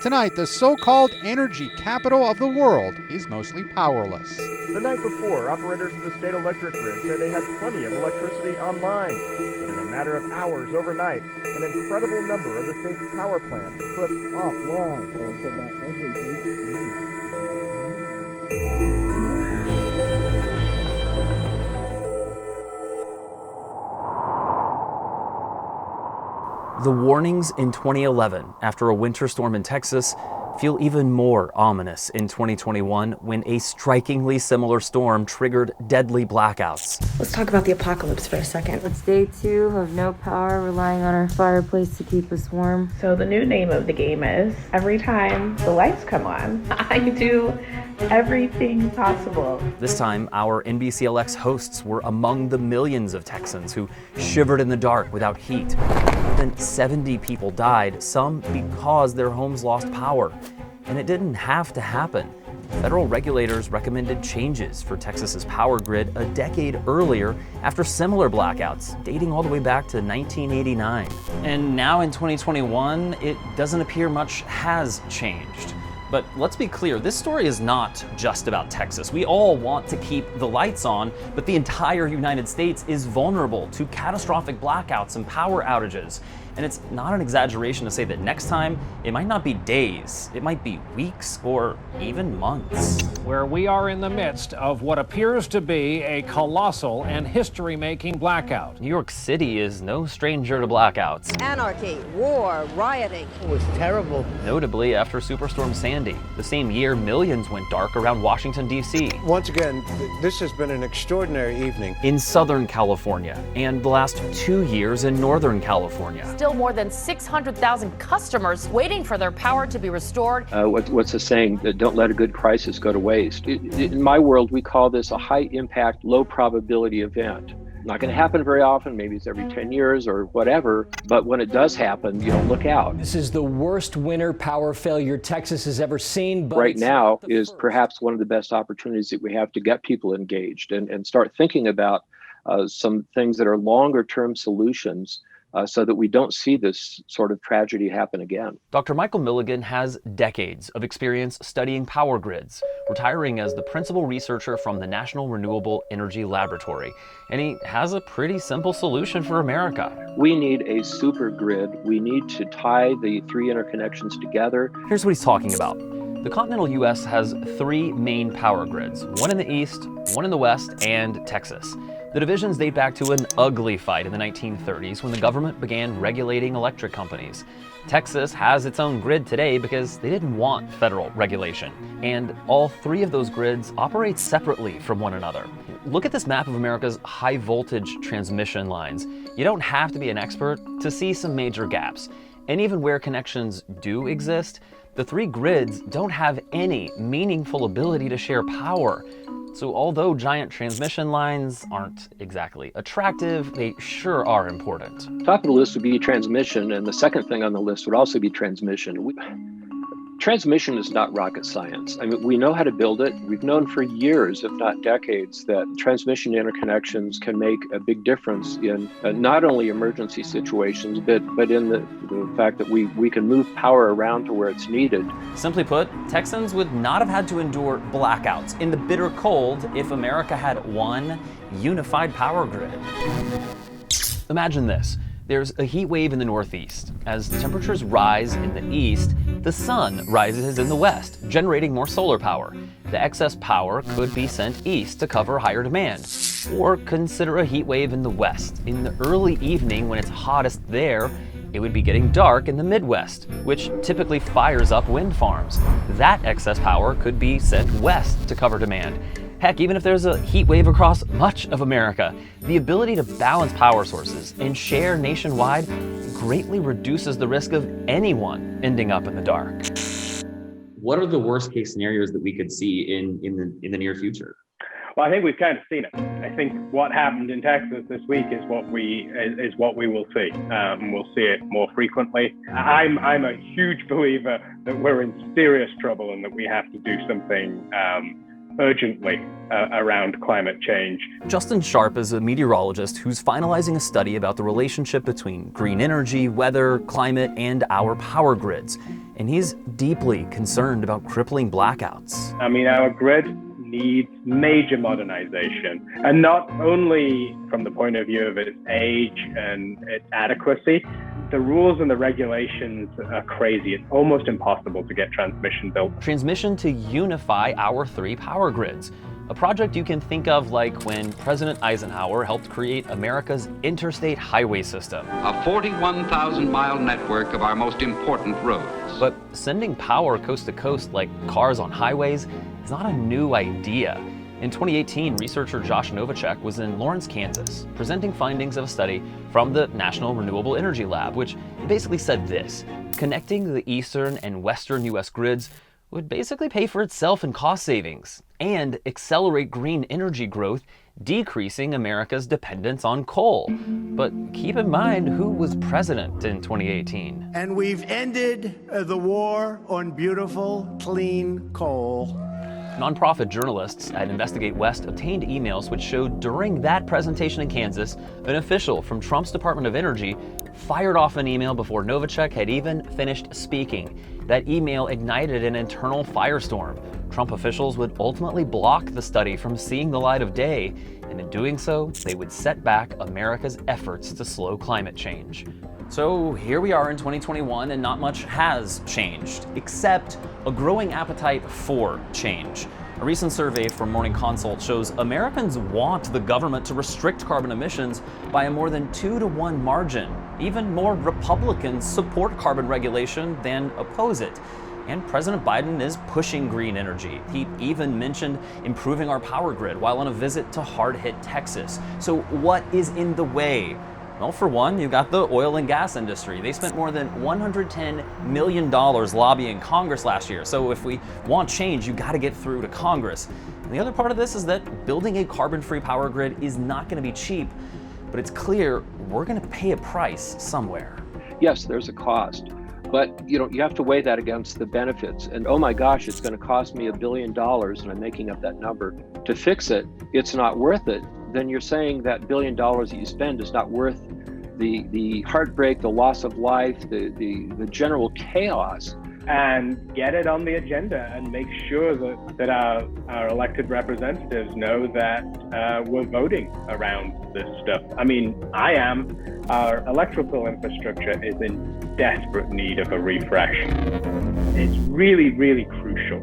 Tonight, the so-called energy capital of the world is mostly powerless. The night before, operators of the state electric grid said they had plenty of electricity online. But in a matter of hours overnight, an incredible number of the state's power plants tripped offline. The warnings in 2011 after a winter storm in Texas feel even more ominous in 2021 when a strikingly similar storm triggered deadly blackouts. Let's talk about the apocalypse for a second. It's day 2 of no power, relying on our fireplace to keep us warm. So the new name of the game is, every time the lights come on, I do everything possible. This time, our NBCLX hosts were among the millions of Texans who shivered in the dark without heat. More than 70 people died, some because their homes lost power. And it didn't have to happen. Federal regulators recommended changes for Texas's power grid a decade earlier after similar blackouts, dating all the way back to 1989. And now in 2021, it doesn't appear much has changed. But let's be clear, this story is not just about Texas. We all want to keep the lights on, but the entire United States is vulnerable to catastrophic blackouts and power outages. And it's not an exaggeration to say that next time, it might not be days, it might be weeks or even months. Where we are in the midst of what appears to be a colossal and history-making blackout. New York City is no stranger to blackouts. Anarchy, war, rioting. It was terrible. Notably after Superstorm Sandy. The same year, millions went dark around Washington, D.C. Once again, this has been an extraordinary evening. In Southern California, and the last 2 years in Northern California. Still more than 600,000 customers waiting for their power to be restored. What's the saying? Don't let a good crisis go to waste. In my world, we call this a high impact, low probability event. Not going to happen very often, maybe it's every 10 years or whatever, but when it does happen, look out. This is the worst winter power failure Texas has ever seen. But right now is perhaps one of the best opportunities that we have to get people engaged and start thinking about some things that are longer term solutions so that we don't see this sort of tragedy happen again. Dr. Michael Milligan has decades of experience studying power grids, retiring as the principal researcher from the National Renewable Energy Laboratory. And he has a pretty simple solution for America. We need a super grid. We need to tie the 3 interconnections together. Here's what he's talking about. The continental U.S. has 3 main power grids, one in the east, one in the west, and Texas. The divisions date back to an ugly fight in the 1930s when the government began regulating electric companies. Texas has its own grid today because they didn't want federal regulation. And all 3 of those grids operate separately from one another. Look at this map of America's high voltage transmission lines. You don't have to be an expert to see some major gaps. And even where connections do exist, the 3 grids don't have any meaningful ability to share power. So although giant transmission lines aren't exactly attractive, they sure are important. Top of the list would be transmission, and the second thing on the list would also be transmission. Transmission is not rocket science. I mean, we know how to build it. We've known for years, if not decades, that transmission interconnections can make a big difference in not only emergency situations, but in the fact that we can move power around to where it's needed. Simply put, Texans would not have had to endure blackouts in the bitter cold if America had one unified power grid. Imagine this. There's a heat wave in the Northeast. As temperatures rise in the east, the sun rises in the west, generating more solar power. The excess power could be sent east to cover higher demand. Or consider a heat wave in the west. In the early evening, when it's hottest there, it would be getting dark in the Midwest, which typically fires up wind farms. That excess power could be sent west to cover demand. Heck, even if there's a heat wave across much of America, the ability to balance power sources and share nationwide greatly reduces the risk of anyone ending up in the dark. What are the worst case scenarios that we could see in the near future? Well, I think we've kind of seen it. I think what happened in Texas this week is what we will see. We'll see it more frequently. I'm a huge believer that we're in serious trouble and that we have to do something urgently around climate change. Justin Sharp is a meteorologist who's finalizing a study about the relationship between green energy, weather, climate, and our power grids. And he's deeply concerned about crippling blackouts. I mean, our grid needs major modernization, and not only from the point of view of its age and its adequacy. The rules and the regulations are crazy. It's almost impossible to get transmission built. Transmission to unify our 3 power grids. A project you can think of like when President Eisenhower helped create America's interstate highway system. A 41,000-mile network of our most important roads. But sending power coast to coast like cars on highways is not a new idea. In 2018, researcher Josh Novacek was in Lawrence, Kansas, presenting findings of a study from the National Renewable Energy Lab, which basically said this: connecting the eastern and western US grids would basically pay for itself in cost savings and accelerate green energy growth, decreasing America's dependence on coal. But keep in mind who was president in 2018. And we've ended the war on beautiful, clean coal. Nonprofit journalists at Investigate West obtained emails which showed during that presentation in Kansas, an official from Trump's Department of Energy fired off an email before Novacek had even finished speaking. That email ignited an internal firestorm. Trump officials would ultimately block the study from seeing the light of day, and in doing so, they would set back America's efforts to slow climate change. So here we are in 2021, and not much has changed, except a growing appetite for change. A recent survey from Morning Consult shows Americans want the government to restrict carbon emissions by a more than 2-to-1 margin. Even more Republicans support carbon regulation than oppose it. And President Biden is pushing green energy. He even mentioned improving our power grid while on a visit to hard-hit Texas. So what is in the way? Well, for one, you got the oil and gas industry. They spent more than $110 million lobbying Congress last year. So if we want change, you got to get through to Congress. And the other part of this is that building a carbon-free power grid is not going to be cheap, but it's clear we're going to pay a price somewhere. Yes, there's a cost, but you have to weigh that against the benefits. And oh my gosh, it's going to cost me $1 billion, and I'm making up that number, to fix it. It's not worth it. Then you're saying that $1 billion that you spend is not worth the heartbreak, the loss of life, the general chaos. And get it on the agenda and make sure that our elected representatives know that we're voting around this stuff. I mean, I am. Our electrical infrastructure is in desperate need of a refresh. It's really, really crucial